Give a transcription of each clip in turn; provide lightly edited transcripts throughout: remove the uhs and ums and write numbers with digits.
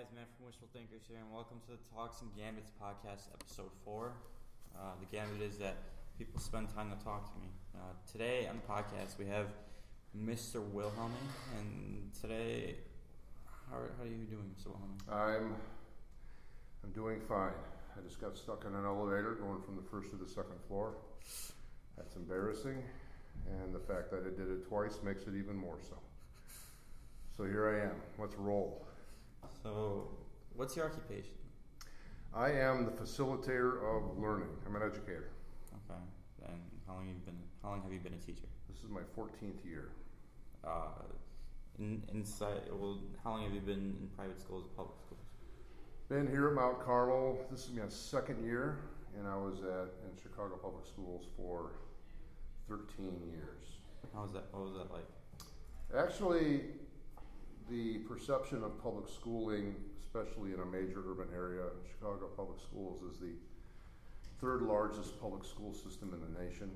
guys, Matt from Wishful Thinkerz here, and welcome to the Talks&Gambits podcast, episode 4. The gambit is that people spend time to talk to me. Today on the podcast, we have Mr. Wilhelmi, and today, how are you doing, Mr. Wilhelmi? I'm doing fine. I just got stuck in an elevator going from the first to the second floor. That's embarrassing, and the fact that I did it twice makes it even more so. So here I am. Let's roll. So, what's your occupation? I am the facilitator of learning. I'm an educator. Okay. And how long have you been a teacher? This is my 14th year. How long have you been in private schools or public schools? Been here at Mount Carmel. This is my second year, and I was in Chicago Public Schools for 13 years. What was that like? Actually, the perception of public schooling, especially in a major urban area, Chicago Public Schools is the third largest public school system in the nation.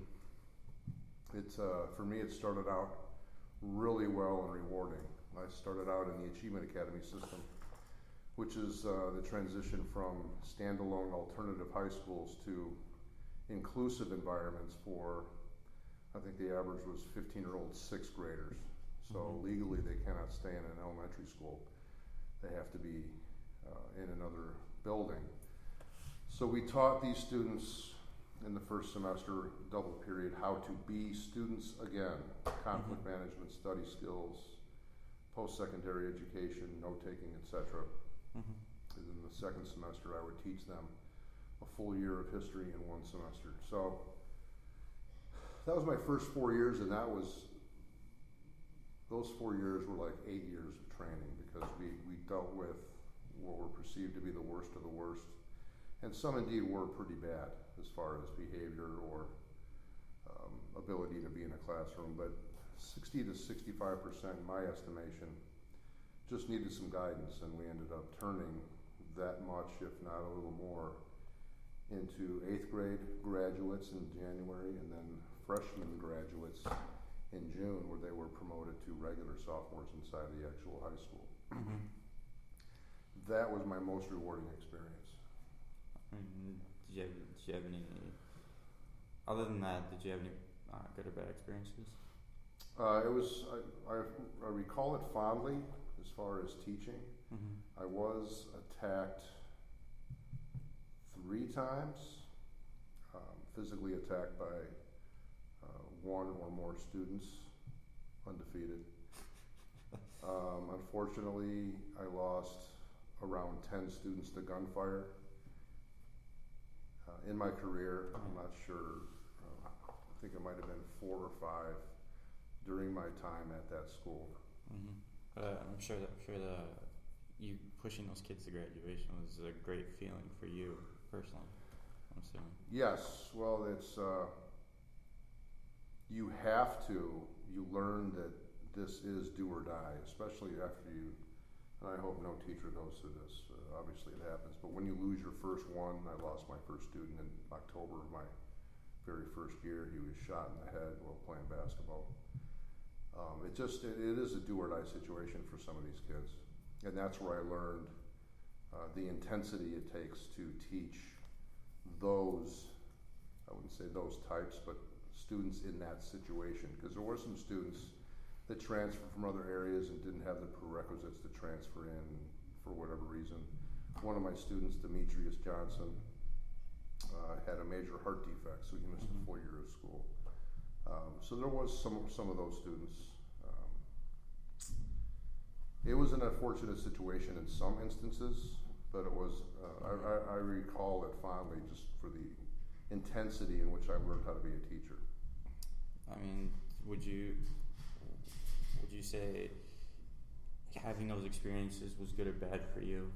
For me, it started out really well and rewarding. I started out in the Achievement Academy system, which is the transition from standalone alternative high schools to inclusive environments for, I think the average was 15-year-old sixth graders. So legally they cannot stay in an elementary school. They have to be in another building. So we taught these students in the first semester, double period, how to be students again. Conflict management, study skills, post-secondary education, note-taking, etc. And in the second semester I would teach them a full year of history in one semester. So that was my first 4 years, and those 4 years were like 8 years of training, because we dealt with what were perceived to be the worst of the worst. And some indeed were pretty bad as far as behavior or ability to be in a classroom. But 60 to 65%, in my estimation, just needed some guidance. And we ended up turning that much, if not a little more, into 8th grade graduates in January, and then freshman graduates in June, where they were promoted to regular sophomores inside the actual high school. That was my most rewarding experience. Did you have any, other than that, did you have any good or bad experiences? I recall it fondly as far as teaching. I was attacked 3 times, physically attacked by one or more students, undefeated. Unfortunately, I lost around 10 students to gunfire in my career. I'm not sure. I think it might have been 4 or 5 during my time at that school. I'm sure you pushing those kids to graduation was a great feeling for you personally, I'm assuming. Yes. Well, it's you learn that this is do or die, especially after you, and I hope no teacher goes through this, obviously it happens, but when you lose your first one, I lost my first student in October of my very first year. He was shot in the head while playing basketball. It is a do or die situation for some of these kids, and that's where I learned the intensity it takes to teach those, I wouldn't say those types, but students in that situation, because there were some students that transferred from other areas and didn't have the prerequisites to transfer in for whatever reason. One of my students, Demetrius Johnson, had a major heart defect, so he missed a full year of school. So there was some of those students. It was an unfortunate situation in some instances, but it was, I recall it fondly just for the intensity in which I learned how to be a teacher. I mean, would you say having those experiences was good or bad for you?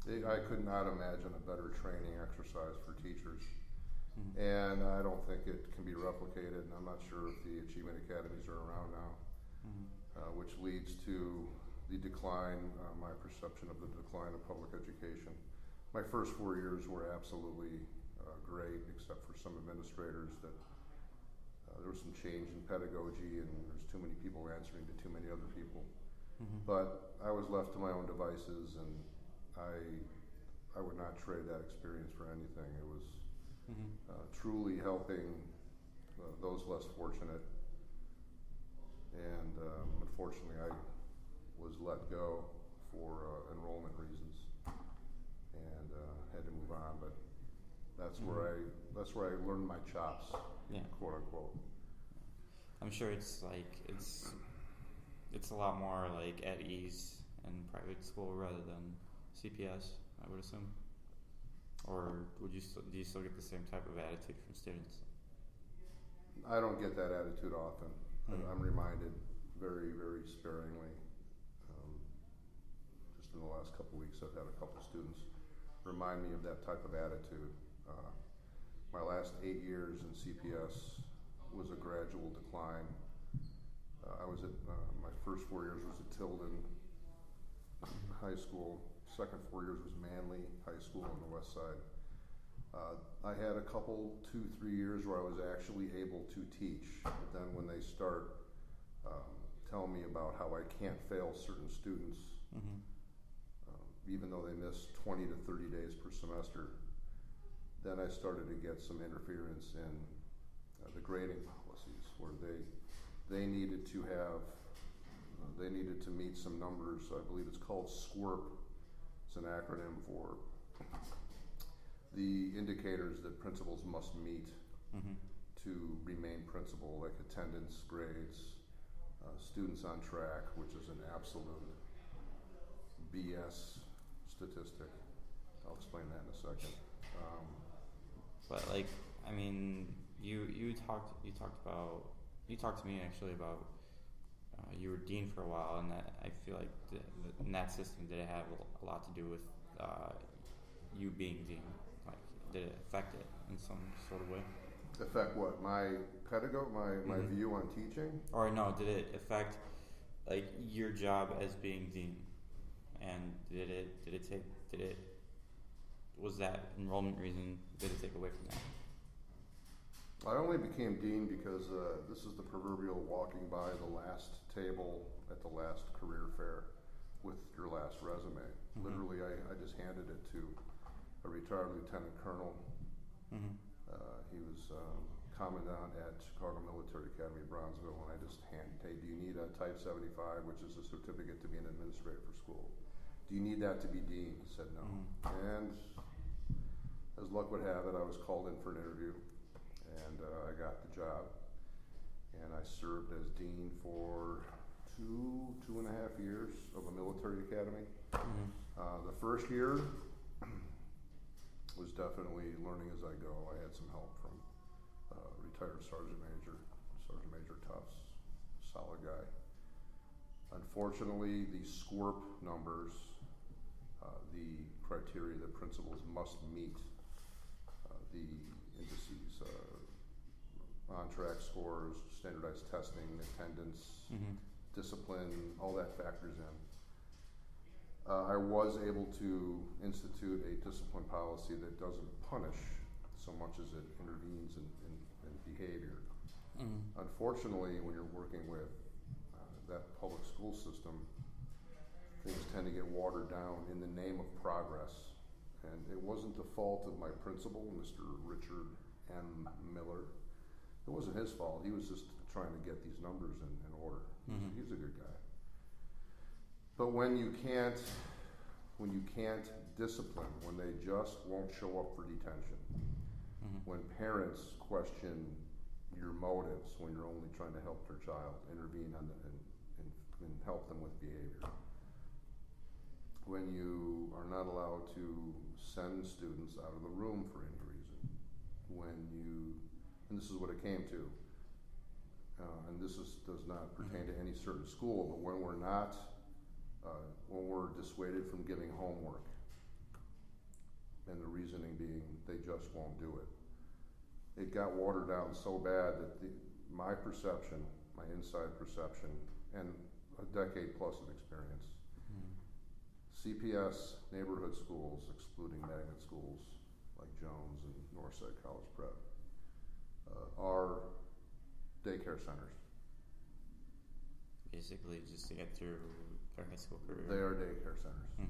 I could not imagine a better training exercise for teachers. And I don't think it can be replicated, and I'm not sure if the Achievement Academies are around now, which leads to the decline, my perception of the decline of public education. My first 4 years were absolutely great, except for some administrators that there was some change in pedagogy, and there's too many people answering to too many other people. But I was left to my own devices, and I would not trade that experience for anything. It was Mm-hmm. truly helping those less fortunate. And unfortunately, I was let go for enrollment reasons, and had to move on. But that's where I learned my chops, quote unquote. I'm sure it's a lot more like at ease in private school rather than CPS, I would assume. Or do you still get the same type of attitude from students? I don't get that attitude often. I'm reminded very, very sparingly. Just in the last couple of weeks, I've had a couple students remind me of that type of attitude. My last 8 years in CPS was a gradual decline. I was at my first 4 years was at Tilden High School. Second 4 years was Manly High School on the west side. I had a couple, 2-3 years where I was actually able to teach. But then when they start telling me about how I can't fail certain students, even though they miss 20 to 30 days per semester, then I started to get some interference in the grading policies, where they needed to have they needed to meet some numbers. I believe it's called SQUIRP. It's an acronym for the indicators that principals must meet to remain principal, like attendance, grades, students on track, which is an absolute BS statistic. I'll explain that in a second. But like, I mean, you talked to me actually about you were dean for a while, and that I feel like in that system, did it have a lot to do with you being dean? Like, did it affect it in some sort of way? Affect what? My pedagogy, my view on teaching? Or no, did it affect like your job as being dean? And was that enrollment reason, did it take away from that? I only became dean because this is the proverbial walking by the last table at the last career fair with your last resume. Literally, I just handed it to a retired lieutenant colonel. He was commandant at Chicago Military Academy, Bronzeville, and I just handed, hey, do you need a Type 75, which is a certificate to be an administrator for school? Do you need that to be dean? He said no. And as luck would have it, I was called in for an interview, and I got the job, and I served as dean for 2.5 years of a military academy. The first year was definitely learning as I go. I had some help from retired Sergeant Major Tufts, solid guy. Unfortunately, the SQUIRP numbers, the criteria that principals must meet, the indices, on-track scores, standardized testing, attendance, discipline, all that factors in. I was able to institute a discipline policy that doesn't punish so much as it intervenes in behavior. Unfortunately, when you're working with that public school system, things tend to get watered down in the name of progress. And it wasn't the fault of my principal, Mr. Richard M. Miller. It wasn't his fault. He was just trying to get these numbers in order. He's a good guy. But when you can't discipline, when they just won't show up for detention, when parents question your motives, when you're only trying to help their child, intervene and help them with behavior, when you are not allowed to send students out of the room for any reason, and this is what it came to, and this does not pertain to any certain school, but when we're dissuaded from giving homework, and the reasoning being they just won't do it. It got watered down so bad that my perception, my inside perception, and a decade plus of experience, CPS neighborhood schools, excluding magnet schools like Jones and Northside College Prep, are daycare centers. Basically, just to get through their high school career. They are daycare centers.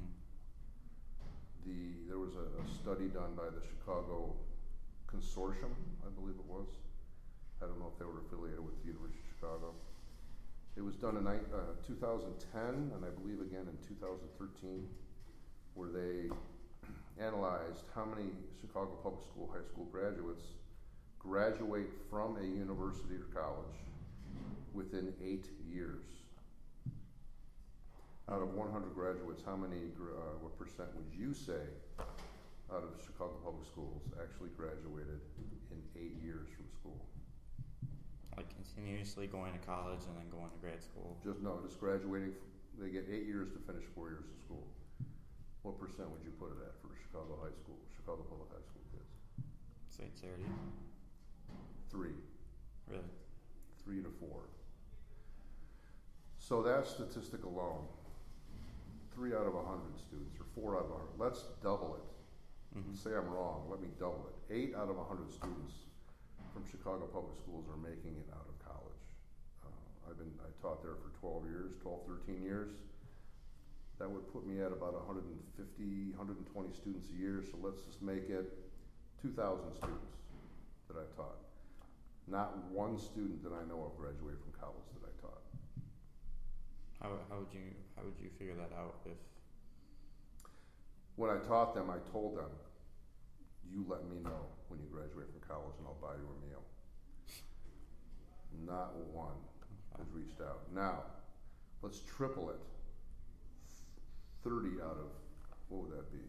there was a study done by the Chicago Consortium, I believe it was. I don't know if they were affiliated with the University of Chicago. It was done in 2010, and I believe again in 2013, where they analyzed how many Chicago Public School high school graduates graduate from a university or college within 8 years. Out of 100 graduates, how many, what percent would you say out of Chicago Public Schools actually graduated in 8 years from school? Like continuously going to college and then going to grad school? Just graduating. They get 8 years to finish 4 years of school. What percent would you put it at for Chicago Public High School kids? Say 30. 3. Really? 3 to 4. So that statistic alone, 3 out of 100 students, or 4 out of 100. Let's double it. Mm-hmm. Say I'm wrong. Let me double it. 8 out of 100 students from Chicago Public Schools are making it out of college. I taught there for 13 years. That would put me at about 150, 120 students a year. So let's just make it 2,000 students that I taught. Not one student that I know of graduated from college that I taught. How would you figure that out? If when I taught them, I told them, "You let me know when you graduate from college, and I'll buy you a meal." Not one has reached out. Now, let's triple it. 30 out of, what would that be?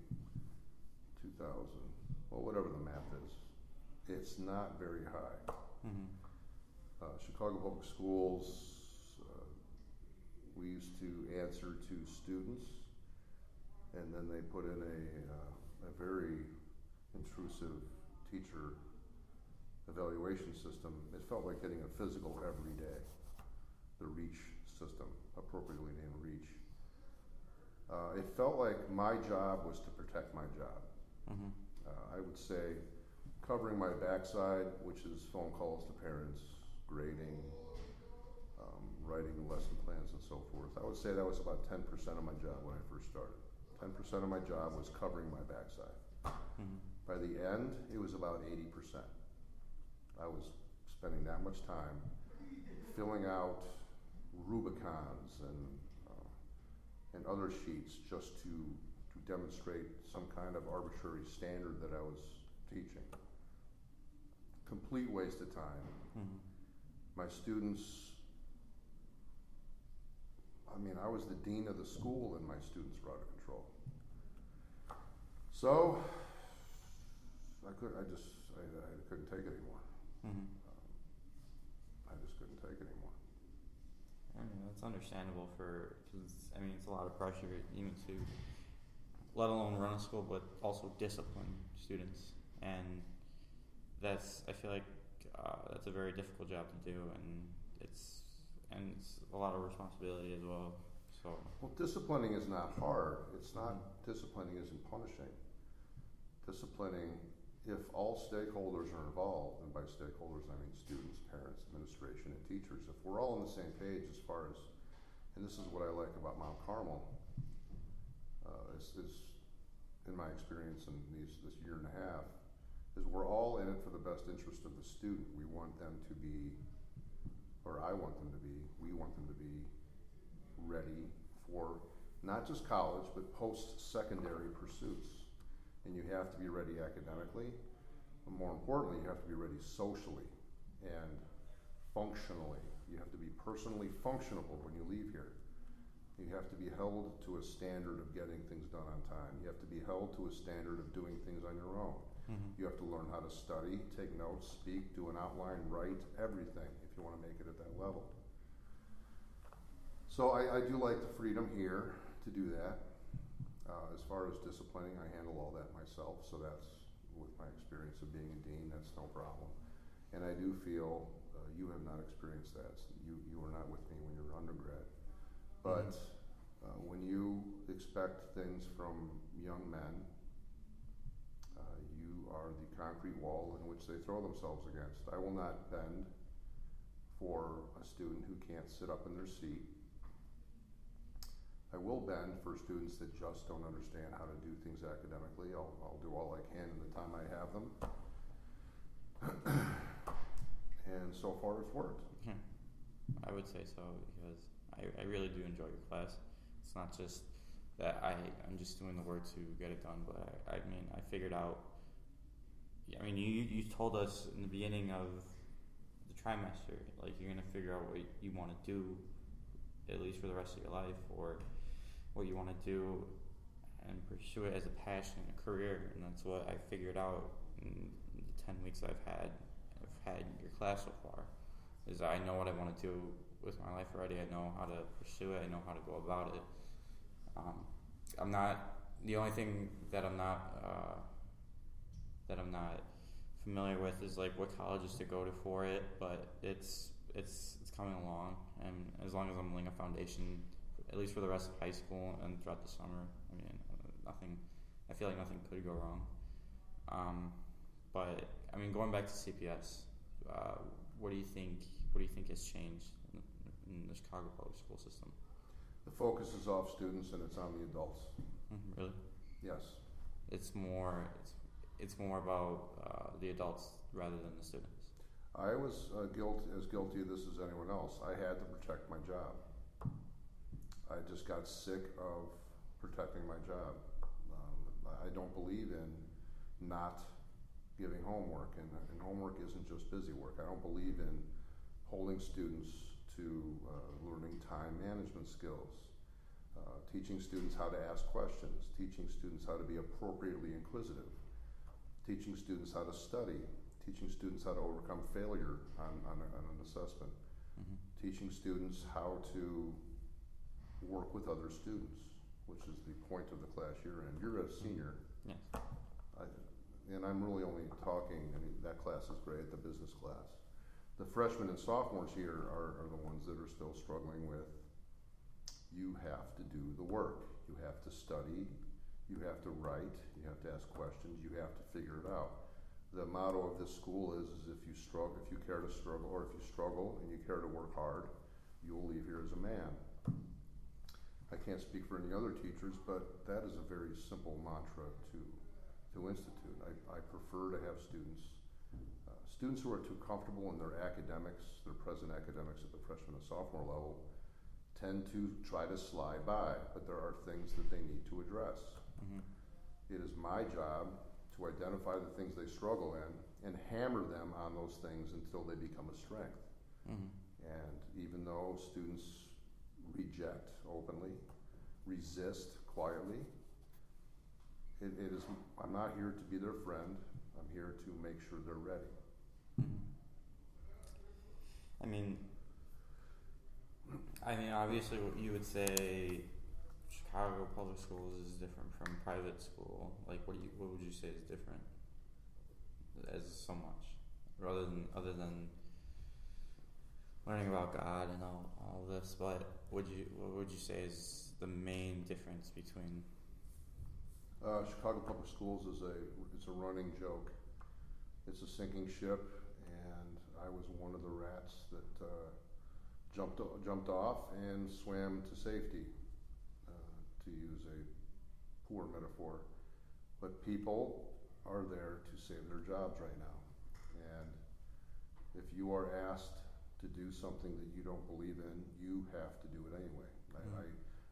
2,000. Well, whatever the math is, it's not very high. Mm-hmm. Chicago Public Schools, we used to answer to students, and then they put in a very intrusive teacher evaluation system. It felt like getting a physical every day. The REACH system, appropriately named REACH. It felt like my job was to protect my job. Mm-hmm. I would say covering my backside, which is phone calls to parents, grading, writing lesson plans and so forth. I would say that was about 10% of my job when I first started. 10% of my job was covering my backside. Mm-hmm. By the end, it was about 80%. I was spending that much time filling out Rubicons and other sheets just to demonstrate some kind of arbitrary standard that I was teaching. Complete waste of time. Mm-hmm. My students, I was the dean of the school and my students were out of control. So, I couldn't take it anymore. Mm-hmm. I just couldn't take it anymore. I mean, that's understandable because it's a lot of pressure even to, let alone run a school, but also discipline students. And I feel like that's a very difficult job to do, and it's a lot of responsibility as well. So. Well, disciplining is not hard. It's not, disciplining isn't punishing. Disciplining, if all stakeholders are involved, and by stakeholders I mean students, parents, administration, and teachers, if we're all on the same page as far as, and this is what I like about Mount Carmel, is in my experience in this year and a half, is we're all in it for the best interest of the student. We want them to be, or I want them to be, we want them to be ready for not just college, but post-secondary pursuits. And you have to be ready academically, but more importantly, you have to be ready socially and functionally. You have to be personally functionable when you leave here. You have to be held to a standard of getting things done on time. You have to be held to a standard of doing things on your own. Mm-hmm. You have to learn how to study, take notes, speak, do an outline, write, everything if you want to make it at that level. So I do like the freedom here to do that. As far as disciplining, I handle all that myself, so that's, with my experience of being a dean, that's no problem. And I do feel you have not experienced that. So you were not with me when you were undergrad. But when you expect things from young men, you are the concrete wall in which they throw themselves against. I will not bend for a student who can't sit up in their seat. I will bend for students that just don't understand how to do things academically. I'll do all I can in the time I have them. And so far it's worked. I would say so, because I really do enjoy your class. It's not just that I'm just doing the work to get it done, but I mean, I figured out, I mean, you told us in the beginning of the trimester, like, you're going to figure out what you want to do, at least for the rest of your life, or what you want to do and pursue it as a passion, a career. And that's what I figured out in the 10 weeks I've had your class so far, is I know what I want to do with my life already. I know how to pursue it. I know how to go about it. I'm not, the only thing that I'm not familiar with is like what colleges to go to for it, but it's coming along, and as long as I'm laying a foundation, at least for the rest of high school and throughout the summer, I mean, I feel like nothing could go wrong. But I mean, going back to CPS, what do you think has changed in the Chicago public school system? The focus is off students and it's on the adults. Really? Yes. It's more about the adults rather than the students. I was guilty of this as anyone else. I had to protect my job. I just got sick of protecting my job. I don't believe in not giving homework, and homework isn't just busy work. I don't believe in holding students to learning time management skills, teaching students how to ask questions, teaching students how to be appropriately inquisitive, teaching students how to study, teaching students how to overcome failure on an assessment, teaching students how to work with other students, which is the point of the class you're in. You're a senior. Yes. And I'm really only talking, I mean, that class is great, the business class. The freshmen and sophomores here are the ones that are still struggling with, you have to do the work. You have to study, you have to write, you have to ask questions, you have to figure it out. The motto of this school is if you care to struggle, or if you struggle and you care to work hard, you'll leave here as a man. I can't speak for any other teachers, but that is a very simple mantra to institute. I prefer to have students who are too comfortable in their academics, their present academics at the freshman and sophomore level, tend to try to slide by, but there are things that they need to address. It is my job to identify the things they struggle in and hammer them on those things until they become a strength. And even though students reject openly, resist quietly, I'm not here to be their friend. I'm here to make sure they're ready. I mean, obviously, what you would say, Chicago public schools is different from private school. Like, what would you say is different, as so much, other than learning about God and all this? But what would you say is the main difference between? Chicago Public Schools it's a running joke. It's a sinking ship, and I was one of the rats that jumped off and swam to safety, to use a poor metaphor. But people are there to save their jobs right now, and if you are asked to do something that you don't believe in, you have to do it anyway.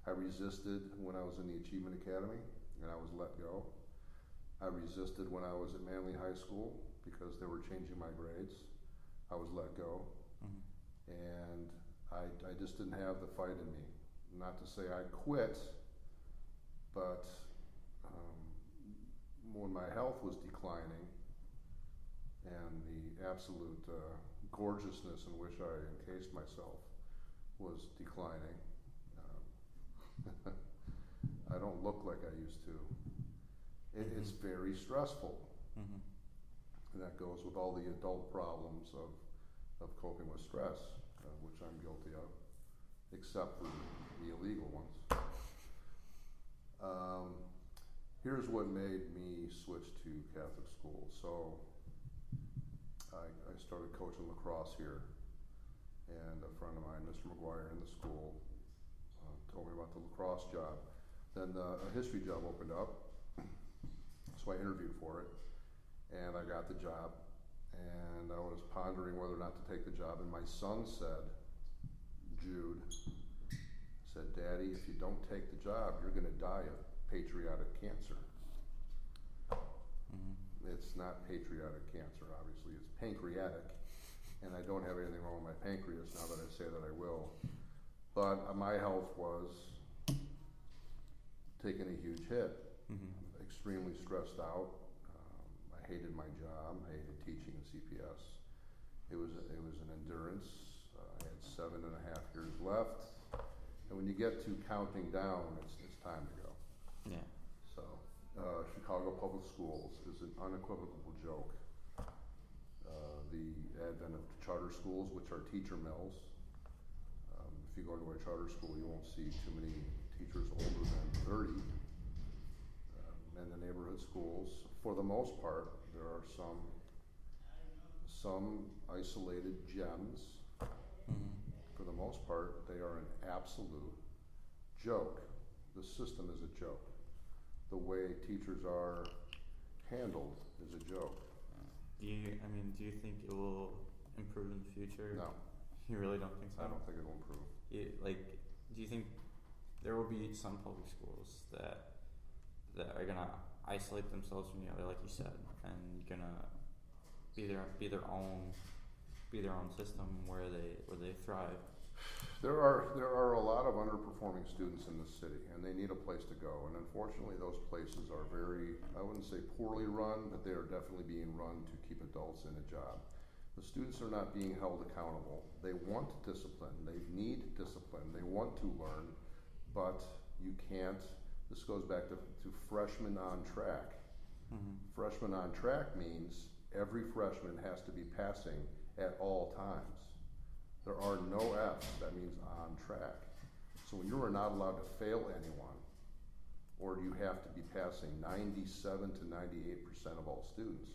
I resisted when I was in the Achievement Academy, and I was let go. I resisted when I was at Manly High School because they were changing my grades. I was let go. And I just didn't have the fight in me. Not to say I quit, but when my health was declining and the absolute gorgeousness in which I encased myself was declining, I don't look like I used to. It's very stressful. And that goes with all the adult problems of coping with stress, which I'm guilty of, except for the illegal ones. Here's what made me switch to Catholic school. So I started coaching lacrosse here, and a friend of mine, Mr. McGuire, in the school, told me about the lacrosse job. Then a history job opened up, so I interviewed for it, and I got the job. And I was pondering whether or not to take the job, and my son said, Jude, said, Daddy, if you don't take the job, you're going to die of patriotic cancer. Mm-hmm. It's not patriotic cancer, obviously. It's pancreatic, and I don't have anything wrong with my pancreas now that I say that I will. But my health was taking a huge hit, extremely stressed out. I hated my job. I hated teaching in CPS. It was an endurance. I had 7.5 years left, and when you get to counting down, it's time to go. Yeah. So, Chicago Public Schools is an unequivocal joke. The advent of charter schools, which are teacher mills. If you go to a charter school, you won't see too many teachers older than 30. And the neighborhood schools, for the most part, there are some isolated gems. For the most part, they are an absolute joke. The system is a joke. The way teachers are handled is a joke. Do you think it will improve in the future? No. You really don't think so? I don't think it will improve. Do you think there will be some public schools that are gonna isolate themselves from the other, like you said, and gonna be their own system where they thrive? There are a lot of underperforming students in this city, and they need a place to go. And unfortunately, those places are very, I wouldn't say poorly run, but they are definitely being run to keep adults in a job. The students are not being held accountable. They want discipline. They need discipline. They want to learn, but you can't. This goes back to freshman on track. Freshman on track means every freshman has to be passing at all times. There are no F's. That means on track. So when you are not allowed to fail anyone, or you have to be passing 97 to 98% of all students,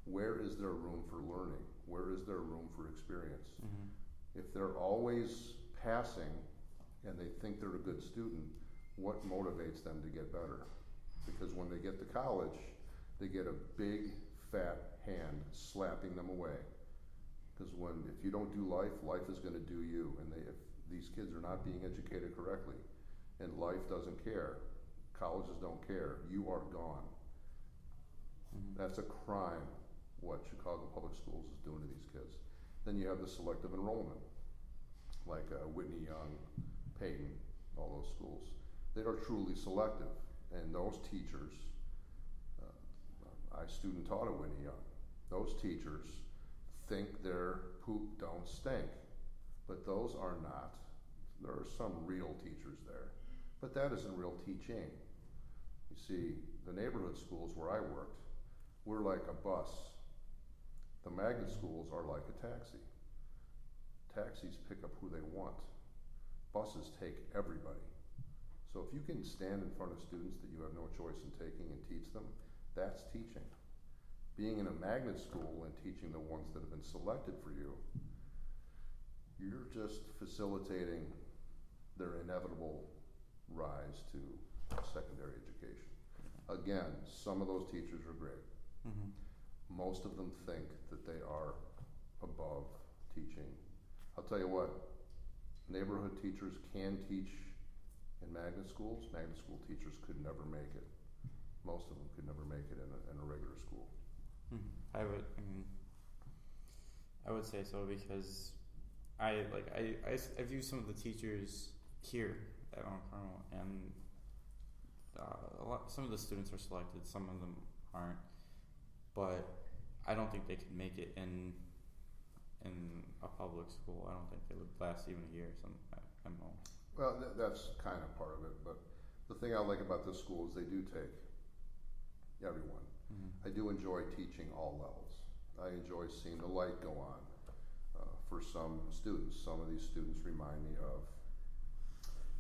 where is there room for learning? Where is there room for experience? If they're always passing and they think they're a good student, what motivates them to get better? Because when they get to college, they get a big, fat hand slapping them away. Because if you don't do life, life is going to do you. And if these kids are not being educated correctly, and life doesn't care, colleges don't care, you are gone. That's a crime, what Chicago Public Schools is doing to these kids. Then you have the selective enrollment, like Whitney Young, Peyton, all those schools. They are truly selective, and those teachers, I student taught at Whitney Young, those teachers think their poop don't stink, but those are not. There are some real teachers there, but that isn't real teaching. You see, the neighborhood schools where I worked, we're like a bus. The magnet schools are like a taxi. Taxis pick up who they want. Buses take everybody. So if you can stand in front of students that you have no choice in taking and teach them, that's teaching. Being in a magnet school and teaching the ones that have been selected for you, you're just facilitating their inevitable rise to secondary education. Again, some of those teachers are great. Most of them think that they are above teaching. I'll tell you what, neighborhood teachers can teach in magnet schools. Magnet school teachers could never make it. Most of them could never make it in a regular school. I would say so, because I view some of the teachers here at Mount Carmel, and some of the students are selected, some of them aren't, but I don't think they could make it in a public school. I don't think they would last even a year. At most. Well, that's kind of part of it, but the thing I like about this school is they do take everyone. I do enjoy teaching all levels. I enjoy seeing the light go on for some students. Some of these students remind me of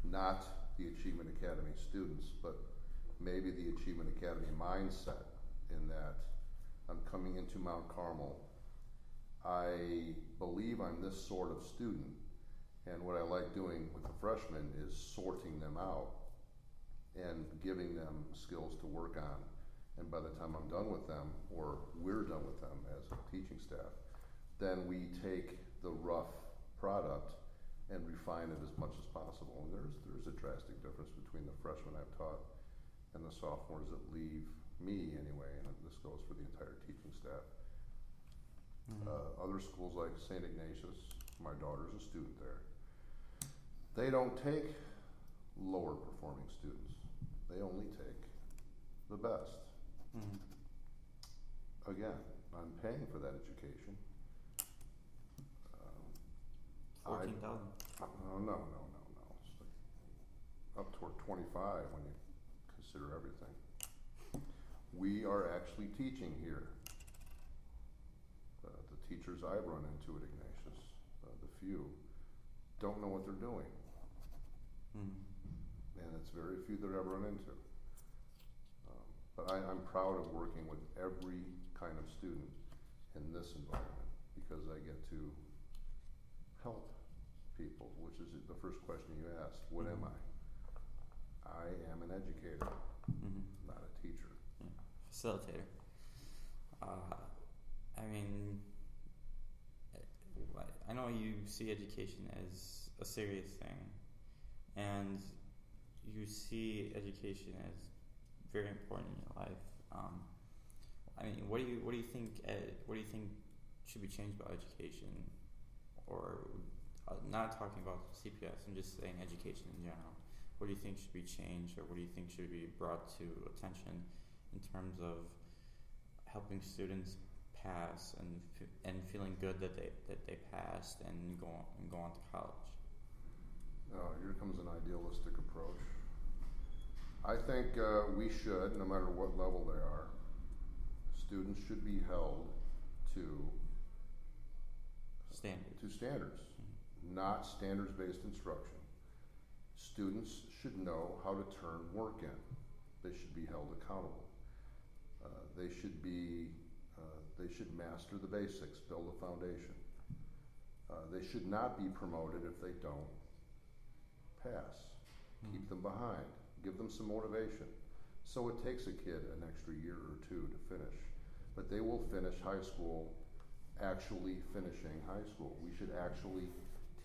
not the Achievement Academy students, but maybe the Achievement Academy mindset, in that I'm coming into Mount Carmel. I believe I'm this sort of student, And what I like doing with the freshmen is sorting them out and giving them skills to work on. And by the time I'm done with them, or we're done with them as a teaching staff, then we take the rough product and refine it as much as possible. And there's a drastic difference between the freshmen I've taught and the sophomores that leave me anyway, and this goes for the entire teaching staff. Other schools like St. Ignatius, my daughter's a student there, they don't take lower performing students. They only take the best. Again, I'm paying for that education. $14,000. No. It's like up toward 25 when you consider everything. We are actually teaching here. The teachers I've run into at Ignatius, the few, don't know what they're doing. And it's very few that I've run into. But I'm proud of working with every kind of student in this environment because I get to help people, which is the first question you asked. What am I? I am an educator, not a teacher. Facilitator. I mean, I know you see education as a serious thing, and you see education as very important in your life. I mean, what do you think? What do you think should be changed about education, or not talking about CPS? I'm just saying education in general. What do you think should be changed, or what do you think should be brought to attention in terms of helping students pass and feeling good that they passed and go on to college? Here comes an idealistic approach. I think we should, no matter what level they are, students should be held to standards, not standards-based instruction. Students should know how to turn work in. They should be held accountable. They should master the basics, build a foundation. They should not be promoted if they don't pass. Keep them behind. Give them some motivation. So it takes a kid an extra year or two to finish, but they will finish high school actually finishing high school. We should actually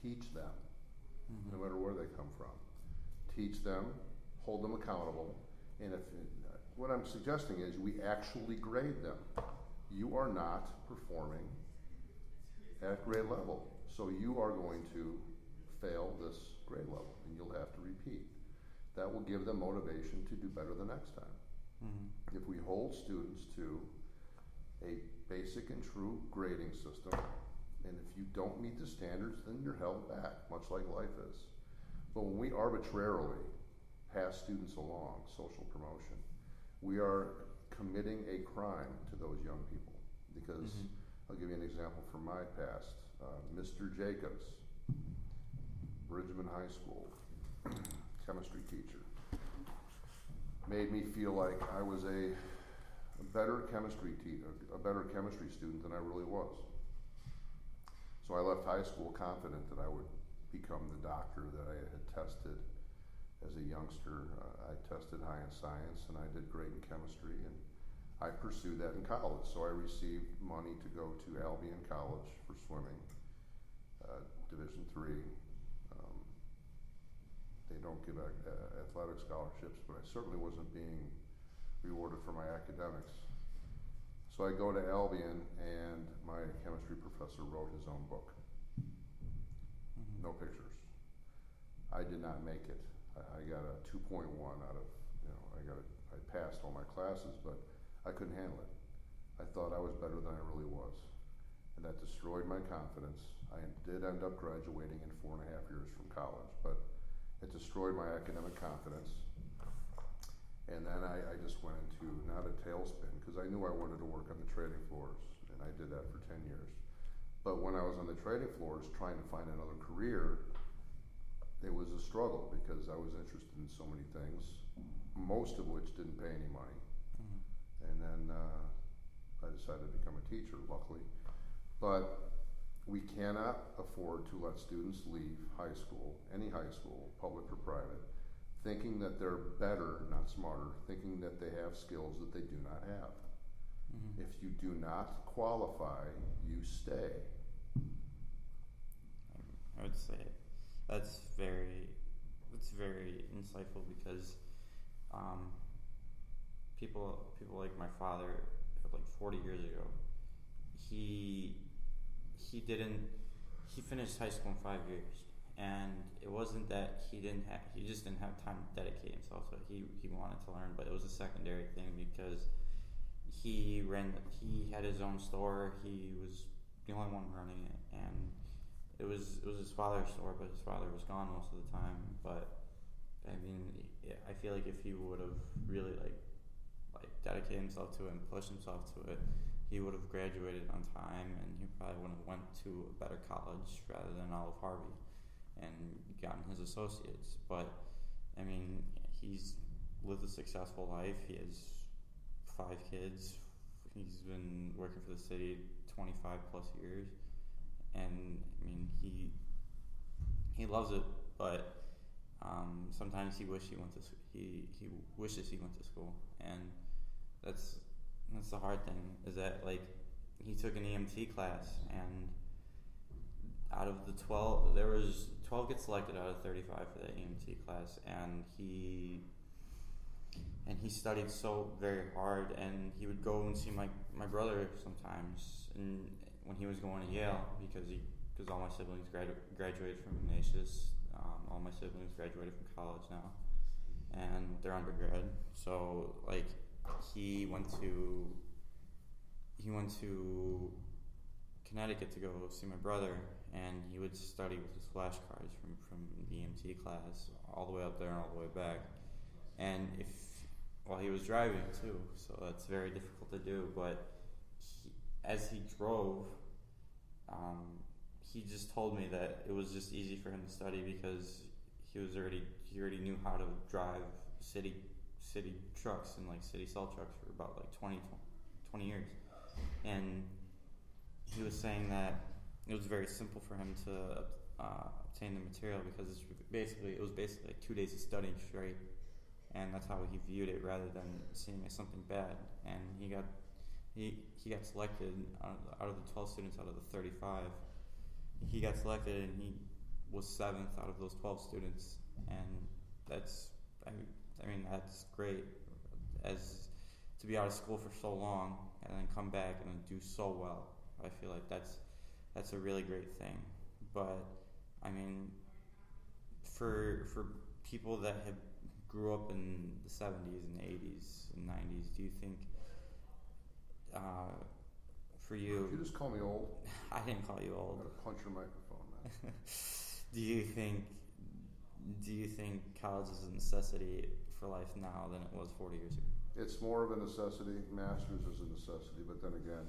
teach them, no matter where they come from. Teach them, hold them accountable, and what I'm suggesting is we actually grade them. You are not performing at grade level, so you are going to fail this grade level, and you'll have to repeat. That will give them motivation to do better the next time. If we hold students to a basic and true grading system, and if you don't meet the standards, then you're held back, much like life is. But when we arbitrarily pass students along, social promotion, we are committing a crime to those young people. Because I'll give you an example from my past. Mr. Jacobs, Bridgman High School, chemistry teacher, made me feel like I was a better chemistry student than I really was. So I left high school confident that I would become the doctor that I had tested as a youngster. I tested high in science and I did great in chemistry, and I pursued that in college. So I received money to go to Albion College for swimming, Division III. They don't give athletic scholarships, but I certainly wasn't being rewarded for my academics. So I go to Albion, and my chemistry professor wrote his own book. No pictures. I did not make it. I got a 2.1 out of, I passed all my classes, but I couldn't handle it. I thought I was better than I really was. And that destroyed my confidence. I did end up graduating in 4.5 years from college, but it destroyed my academic confidence. And then I just went into not a tailspin, because I knew I wanted to work on the trading floors, and I did that for 10 years. But when I was on the trading floors trying to find another career, it was a struggle because I was interested in so many things, most of which didn't pay any money. And then I decided to become a teacher, luckily. But we cannot afford to let students leave high school, any high school, public or private, thinking that they're better, not smarter, thinking that they have skills that they do not have. Mm-hmm. If you do not qualify, you stay. I would say that's very insightful because people like my father, like 40 years ago, he finished high school in 5 years, and it wasn't that he just didn't have time to dedicate himself to it. He wanted to learn, but it was a secondary thing because he had his own store. He was the only one running it, and it was his father's store, but his father was gone most of the time. But I mean, I feel like if he would have really like dedicated himself to it and pushed himself to it, he would have graduated on time, and he probably would have went to a better college rather than Olive Harvey and gotten his associates. But I mean, he's lived a successful life. He has 5 kids. He's been working for the city 25 plus years, and I mean, he loves it. But sometimes he wishes he went to school, and that's the hard thing, is that like he took an EMT class, and out of the 12, there was 12 get selected out of 35 for that EMT class, and he studied so very hard, and he would go and see my brother sometimes, and when he was going to Yale, because all my siblings graduated from Obnoxious. All my siblings graduated from college now, and they're undergrad. So like he went to Connecticut to go see my brother, and he would study with his flashcards from the EMT class all the way up there and all the way back. And while he was driving too, so that's very difficult to do. But as he drove, he just told me that it was just easy for him to study because he already knew how to drive city trucks and like city salt trucks for about like 20 years. And he was saying that it was very simple for him to obtain the material because it was basically like 2 days of studying straight, and that's how he viewed it rather than seeing it as something bad. And he got selected out of the 12 students out of the 35. He got selected, and he was 7th out of those 12 students, and that's great. As to be out of school for so long and then come back and do so well, I feel like that's a really great thing. But I mean, for people that have grew up in the 70s and 80s and 90s, do you think for you? Did you just call me old? I didn't call you old. I'm gonna punch your microphone, man. Do you think college is a necessity for life now than it was 40 years ago? It's more of a necessity. Masters is a necessity, but then again,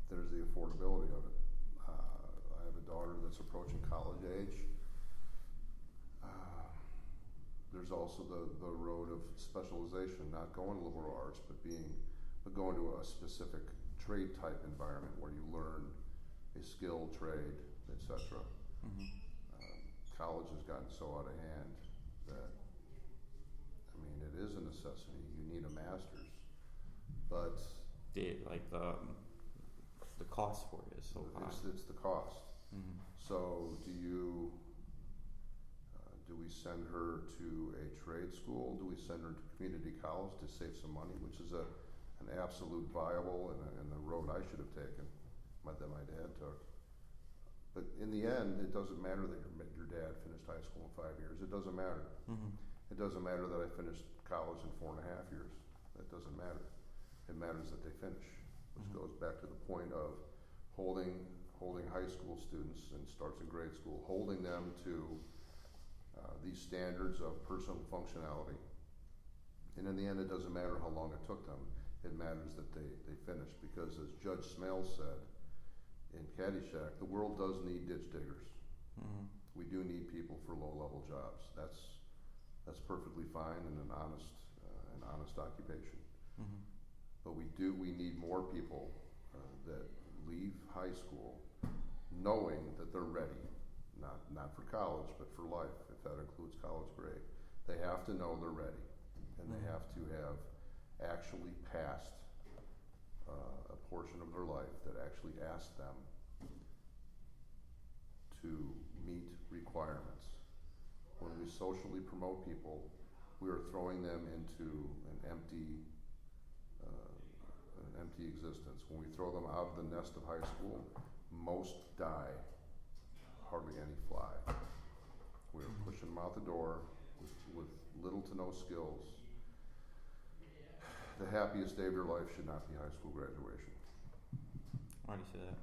there's the affordability of it. I have a daughter that's approaching college age. There's also the road of specialization, not going to liberal arts, but going to a specific trade type environment where you learn a skill, trade, etc. Mm-hmm. College has gotten so out of hand that, I mean, it is a necessity. You need a master's, but the cost for it is so high. It's the cost. Mm-hmm. So do we send her to a trade school? Do we send her to community college to save some money, which is an absolute viable and the road I should have taken, that my dad took. But in the end, it doesn't matter that your dad finished high school in 5 years. It doesn't matter. Mm-hmm. It doesn't matter that I finished college in 4.5 years. That doesn't matter. It matters that they finish, which Mm-hmm. goes back to the point of holding high school students and starts in grade school, holding them to these standards of personal functionality. And in the end, it doesn't matter how long it took them. It matters that they finish, because as Judge Smale said in Caddyshack, the world does need ditch diggers. Mm-hmm. We do need people for low-level jobs. That's perfectly fine and an honest occupation. Mm-hmm. But we need more people that leave high school knowing that they're ready, not for college, but for life, if that includes college grade. They have to know they're ready, and they have to have actually passed a portion of their life that actually asks them to meet requirements. When we socially promote people, we are throwing them into an empty existence. When we throw them out of the nest of high school, most die, hardly any fly. We're pushing them out the door with little to no skills. The happiest day of your life should not be high school graduation. Why do you say that?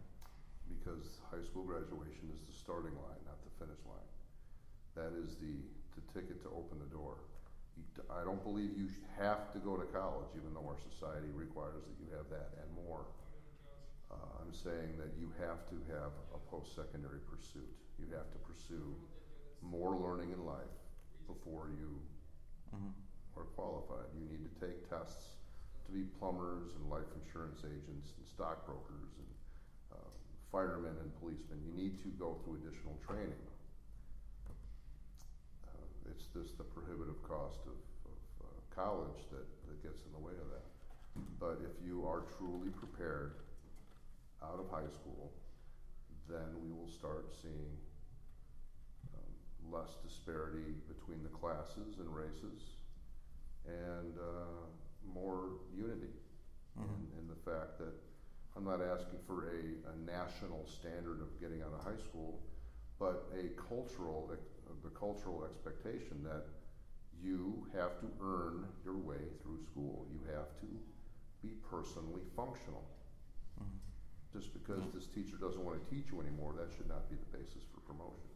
Because high school graduation is the starting line, not the finish line. That is the ticket to open the door. I don't believe you have to go to college, even though our society requires that you have that and more. I'm saying that you have to have a post-secondary pursuit. You have to pursue more learning in life before you are qualified. You need to take tests to be plumbers and life insurance agents and stockbrokers and firemen and policemen. You need to go through additional training. It's just the prohibitive cost of college that gets in the way of that. But if you are truly prepared out of high school, then we will start seeing less disparity between the classes and races, and more unity in the fact that I'm not asking for a national standard of getting out of high school, but the cultural expectation that you have to earn your way through school. You have to be personally functional. Just because this teacher doesn't want to teach you anymore, that should not be the basis for promotion.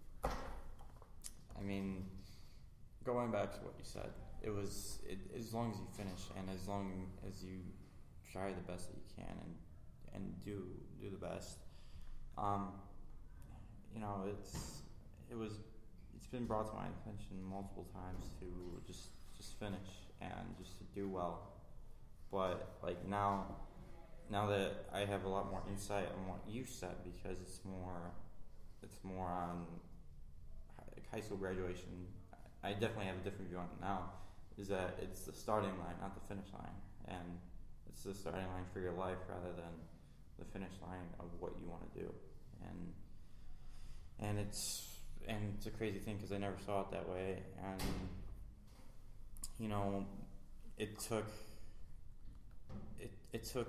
I mean, going back to what you said, as long as you finish and as long as you try the best that you can and do the best. It's been brought to my attention multiple times to just finish and just to do well. But like now that I have a lot more insight on what you said, because it's more on high school graduation. I definitely have a different view on it now. Is that it's the starting line, not the finish line, and it's the starting line for your life rather than the finish line of what you want to do. And it's a crazy thing because I never saw it that way. And it took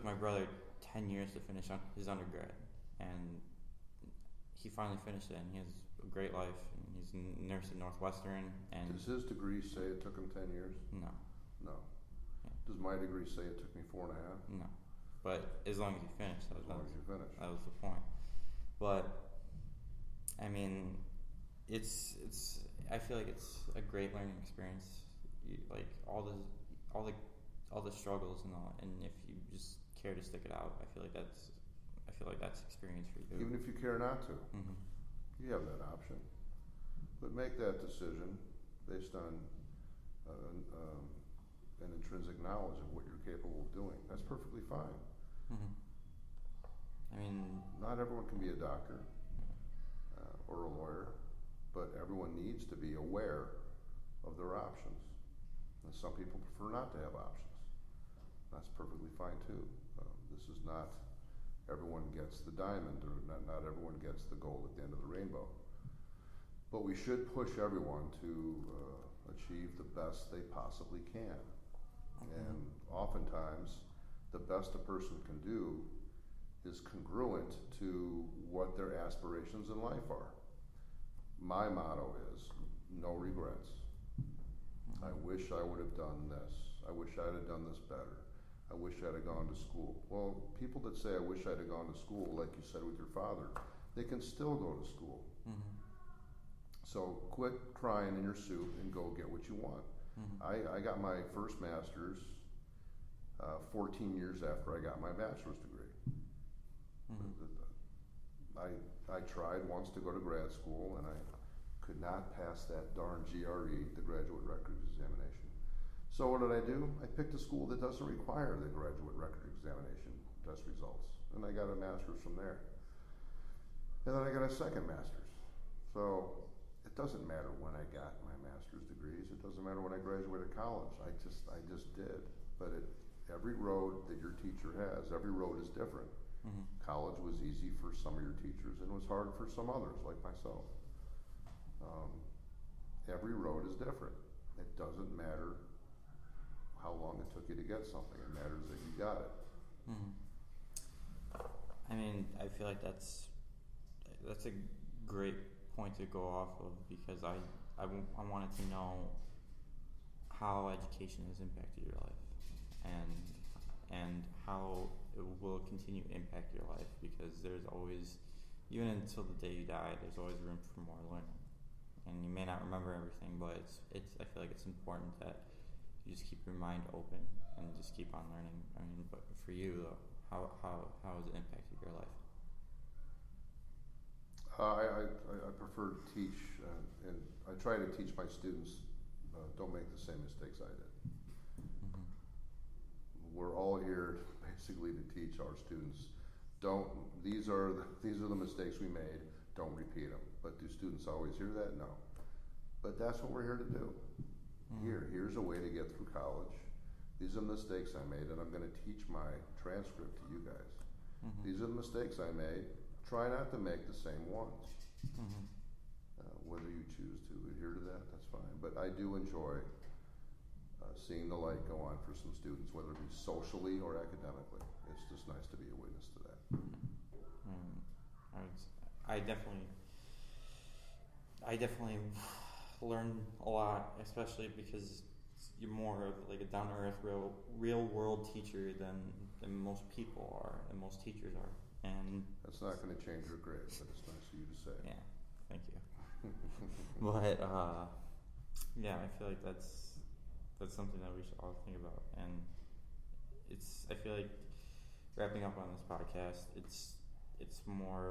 my brother 10 years to finish his undergrad, and he finally finished it, and he has a great life, and he's a nurse at Northwestern. And does his degree say it took him 10 years? No. Yeah. Does my degree say it took me 4.5? No. But as long as you finish, that was the point. But I mean, I feel like it's a great learning experience. Like all the struggles and if you just care to stick it out, I feel like that's experience for you. Even if you care not to, you have that option. But make that decision based on an intrinsic knowledge of what you're capable of doing. That's perfectly fine. I mean, not everyone can be a doctor or a lawyer, but everyone needs to be aware of their options. And some people prefer not to have options. That's perfectly fine too. This is not everyone gets the diamond, or not everyone gets the gold at the end of the rainbow. But we should push everyone to achieve the best they possibly can. And oftentimes, the best a person can do is congruent to what their aspirations in life are. My motto is no regrets. I wish I would have done this. I wish I'd have done this better. I wish I'd have gone to school. Well, people that say I wish I'd have gone to school, like you said with your father, they can still go to school. So quit crying in your soup and go get what you want. I got my first master's 14 years after I got my bachelor's degree. I tried once to go to grad school, and I could not pass that darn GRE, the Graduate Record Examination. So what did I do? I picked a school that doesn't require the Graduate Record Examination test results. and I got a master's from there. And then I got a second master's. So it doesn't matter when I got my master's degrees. It doesn't matter when I graduated college. I just did. But every road that your teacher has, every road is different. Mm-hmm. College was easy for some of your teachers and was hard for some others, like myself. Every road is different. It doesn't matter how long it took you to get something. It matters that you got it. Mm-hmm. I mean, I feel like that's a great point to go off of, because I wanted to know how education has impacted your life, and how it will continue to impact your life, because there's always, even until the day you die, there's always room for more learning. And you may not remember everything, but I feel like it's important that you just keep your mind open and just keep on learning. I mean, but for you though, how has it impacted your life? I prefer to teach, and I try to teach my students, don't make the same mistakes I did. Mm-hmm. We're all here basically to teach our students. These are the mistakes we made. Don't repeat them. But do students always hear that? No. But that's what we're here to do. Mm-hmm. Here's a way to get through college. These are the mistakes I made, and I'm going to teach my transcript to you guys. Mm-hmm. These are the mistakes I made. Try not to make the same ones. Mm-hmm. Whether you choose to adhere to that, that's fine. But I do enjoy seeing the light go on for some students, whether it be socially or academically. It's just nice to be a witness to that. I definitely learn a lot, especially because you're more of like a down-to-earth, real world teacher than most people are, and most teachers are. And that's not going to change your grade, but it's nice of you to say. Yeah, thank you. But yeah, I feel like that's something that we should all think about. And I feel like wrapping up on this podcast, it's more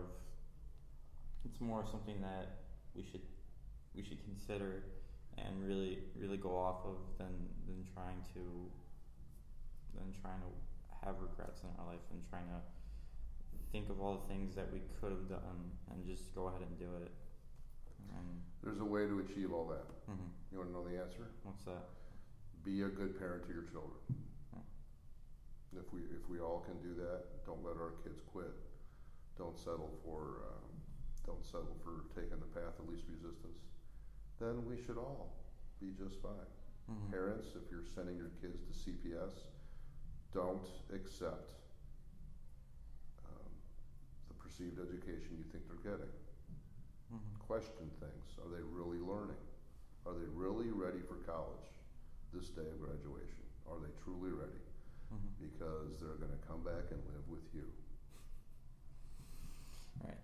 of something that we should consider and really go off of than trying to have regrets in our life, and trying to think of all the things that we could have done and just go ahead and do it. And there's a way to achieve all that. Mm-hmm. You want to know the answer? What's that? Be a good parent to your children. Yeah. If we all can do that, don't let our kids quit. Don't settle for taking the path of least resistance. Then we should all be just fine. Mm-hmm. Parents, if you're sending your kids to CPS, don't accept the perceived education you think they're getting. Mm-hmm. Question things. Are they really learning? Are they really ready for college this day of graduation? Are they truly ready? Mm-hmm. Because they're going to come back and live with you. Right.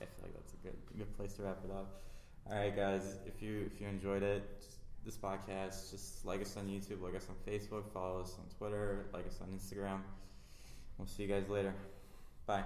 I feel like that's a good place to wrap it up. All right, guys. If you enjoyed this podcast, just like us on YouTube, like us on Facebook, follow us on Twitter, like us on Instagram. We'll see you guys later. Bye.